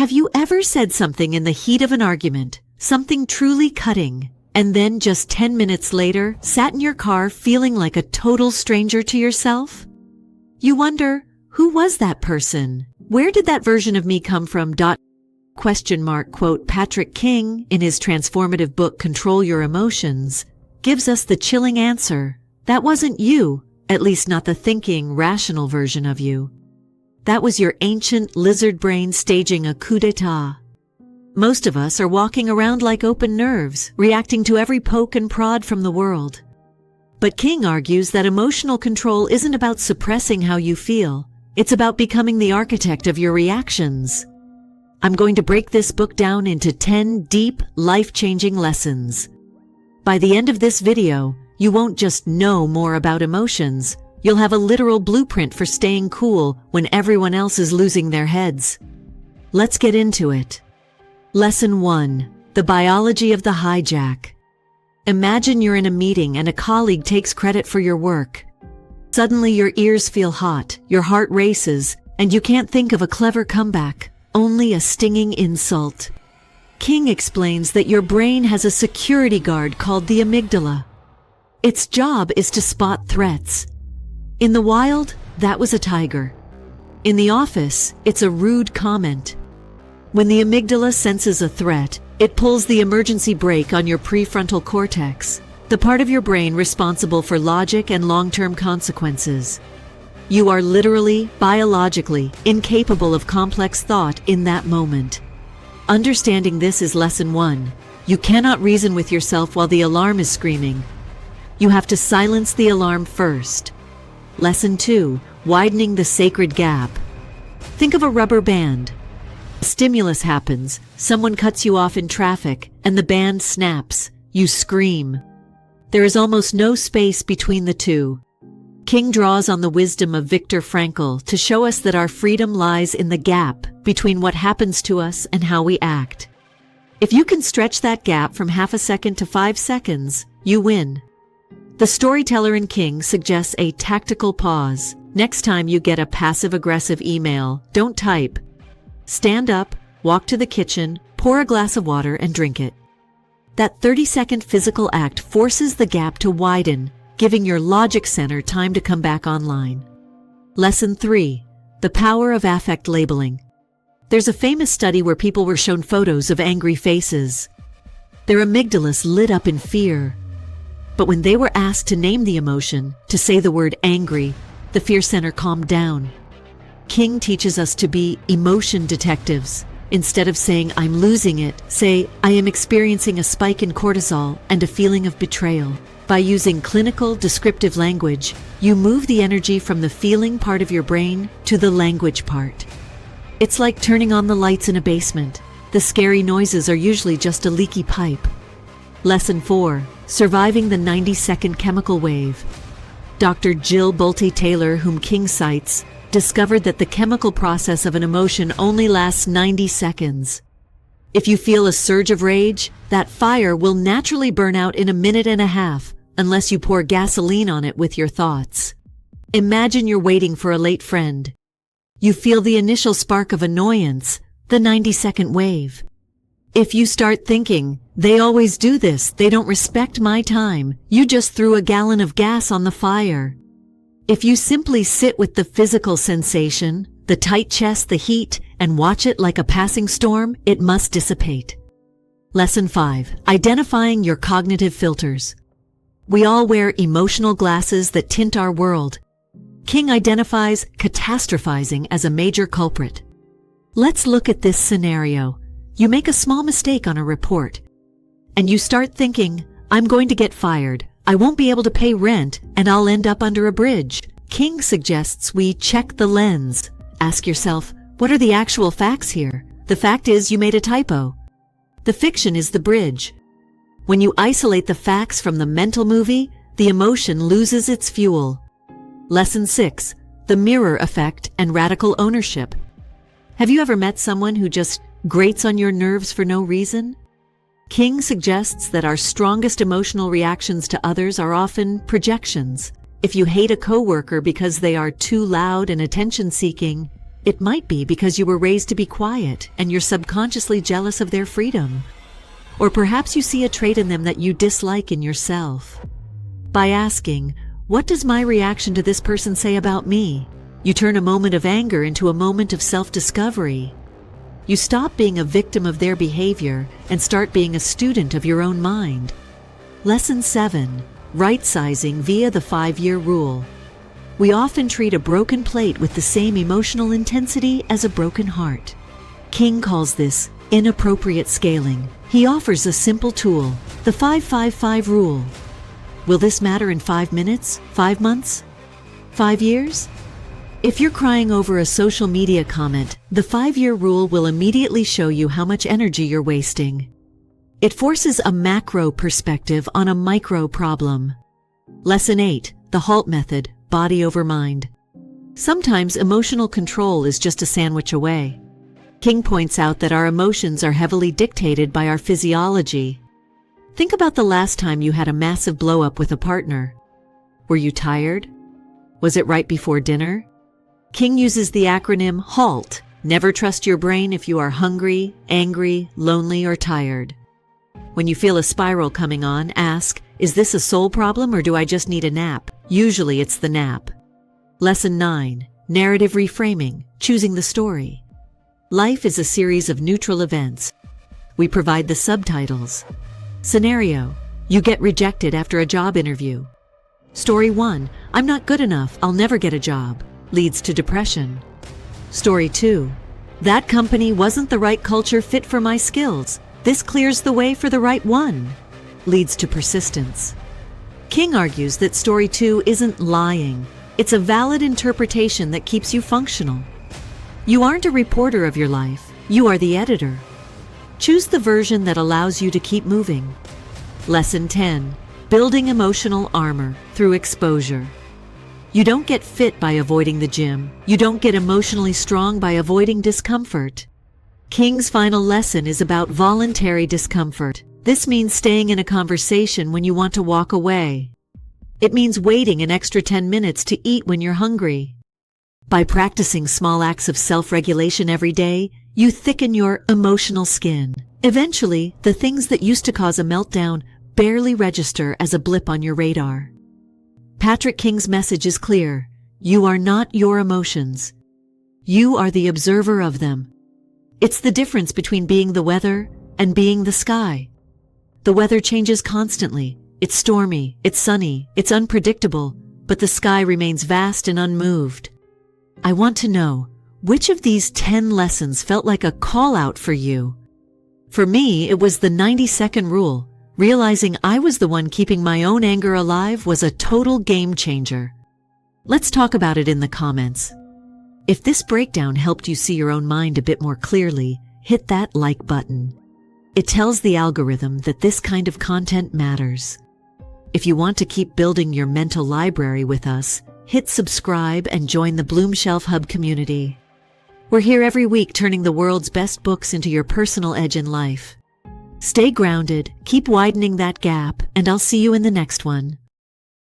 Have you ever said something in the heat of an argument, something truly cutting, and then just 10 minutes later sat in your car feeling like a total stranger to yourself? You wonder, who was that person? Where did that version of me come from? Quote Patrick King, in his transformative book Control Your Emotions, gives us the chilling answer. That wasn't you, at least not the thinking, rational version of you. That was your ancient lizard brain staging a coup d'etat. Most of us are walking around like open nerves, reacting to every poke and prod from the world. But King argues that emotional control isn't about suppressing how you feel. It's about becoming the architect of your reactions. I'm going to break this book down into 10 deep, life-changing lessons. By the end of this video, you won't just know more about emotions. You'll have a literal blueprint for staying cool when everyone else is losing their heads. Let's get into it. Lesson 1. The biology of the hijack. Imagine you're in a meeting and a colleague takes credit for your work. Suddenly your ears feel hot, your heart races, and you can't think of a clever comeback. Only a stinging insult. King explains that your brain has a security guard called the amygdala. Its job is to spot threats. In the wild, that was a tiger. In the office, it's a rude comment. When the amygdala senses a threat, it pulls the emergency brake on your prefrontal cortex, the part of your brain responsible for logic and long-term consequences. You are literally, biologically, incapable of complex thought in that moment. Understanding this is lesson 1. You cannot reason with yourself while the alarm is screaming. You have to silence the alarm first. Lesson 2. Widening the sacred gap. Think of a rubber band. A stimulus happens, someone cuts you off in traffic, and the band snaps. You scream. There is almost no space between the two. King draws on the wisdom of Viktor Frankl to show us that our freedom lies in the gap between what happens to us and how we act. If you can stretch that gap from half a second to 5 seconds, you win. The storyteller in King suggests a tactical pause. Next time you get a passive-aggressive email, don't type. Stand up, walk to the kitchen, pour a glass of water, and drink it. That 30-second physical act forces the gap to widen, giving your logic center time to come back online. Lesson 3. The power of affect labeling. There's a famous study where people were shown photos of angry faces. Their amygdalas lit up in fear. But when they were asked to name the emotion, to say the word angry, the fear center calmed down. King teaches us to be emotion detectives. Instead of saying, "I'm losing it," say, "I am experiencing a spike in cortisol and a feeling of betrayal." By using clinical, descriptive language, you move the energy from the feeling part of your brain to the language part. It's like turning on the lights in a basement. The scary noises are usually just a leaky pipe. Lesson 4. Surviving the 90-second chemical wave. Dr. Jill Bolte Taylor, whom King cites, discovered that the chemical process of an emotion only lasts 90 seconds. If you feel a surge of rage, that fire will naturally burn out in a minute and a half, unless you pour gasoline on it with your thoughts. Imagine you're waiting for a late friend. You feel the initial spark of annoyance, the 90-second wave. If you start thinking, "They always do this, they don't respect my time," you just threw a gallon of gas on the fire. If you simply sit with the physical sensation, the tight chest, the heat, and watch it like a passing storm, it must dissipate. Lesson 5. Identifying your cognitive filters. We all wear emotional glasses that tint our world. King identifies catastrophizing as a major culprit. Let's look at this scenario. You make a small mistake on a report, and you start thinking, "I'm going to get fired. I won't be able to pay rent, and I'll end up under a bridge." King suggests we check the lens. Ask yourself, what are the actual facts here? The fact is you made a typo. The fiction is the bridge. When you isolate the facts from the mental movie, the emotion loses its fuel. Lesson 6. The mirror effect and radical ownership. Have you ever met someone who just grates on your nerves for no reason? King suggests that our strongest emotional reactions to others are often projections. If you hate a coworker because they are too loud and attention-seeking, It might be because you were raised to be quiet and you're subconsciously jealous of their freedom. Or perhaps you see a trait in them that you dislike in yourself. By asking, "What does my reaction to this person say about me?" you turn a moment of anger into a moment of self-discovery. You stop being a victim of their behavior and start being a student of your own mind. Lesson 7. Right-sizing via the 5-year rule. We often treat a broken plate with the same emotional intensity as a broken heart. King calls this inappropriate scaling. He offers a simple tool, the 5-5-5 rule. Will this matter in 5 minutes, 5 months, 5 years? If you're crying over a social media comment, the 5-year rule will immediately show you how much energy you're wasting. It forces a macro perspective on a micro problem. Lesson 8. The HALT method, body over mind. Sometimes emotional control is just a sandwich away. King points out that our emotions are heavily dictated by our physiology. Think about the last time you had a massive blow-up with a partner. Were you tired? Was it right before dinner? King uses the acronym HALT. Never trust your brain if you are hungry, angry, lonely, or tired. When you feel a spiral coming on, ask, is this a soul problem or do I just need a nap? Usually it's the nap. Lesson 9. Narrative reframing, choosing the story. Life is a series of neutral events. We provide the subtitles. Scenario: you get rejected after a job interview. Story 1. I'm not good enough, I'll never get a job. Leads to depression. Story 2. That company wasn't the right culture fit for my skills. This clears the way for the right one. Leads to persistence. King argues that story 2 isn't lying. It's a valid interpretation that keeps you functional. You aren't a reporter of your life. You are the editor. Choose the version that allows you to keep moving. Lesson 10. Building emotional armor through exposure. You don't get fit by avoiding the gym. You don't get emotionally strong by avoiding discomfort. King's final lesson is about voluntary discomfort. This means staying in a conversation when you want to walk away. It means waiting an extra 10 minutes to eat when you're hungry. By practicing small acts of self-regulation every day, you thicken your emotional skin. Eventually, the things that used to cause a meltdown barely register as a blip on your radar. Patrick King's message is clear. You are not your emotions. You are the observer of them. It's the difference between being the weather and being the sky. The weather changes constantly. It's stormy, it's sunny, it's unpredictable, but the sky remains vast and unmoved. I want to know, which of these 10 lessons felt like a call-out for you? For me, it was the 90-second rule. Realizing I was the one keeping my own anger alive was a total game changer. Let's talk about it in the comments. If this breakdown helped you see your own mind a bit more clearly, hit that like button. It tells the algorithm that this kind of content matters. If you want to keep building your mental library with us, hit subscribe and join the BloomShelf Hub community. We're here every week turning the world's best books into your personal edge in life. Stay grounded, keep widening that gap, and I'll see you in the next one.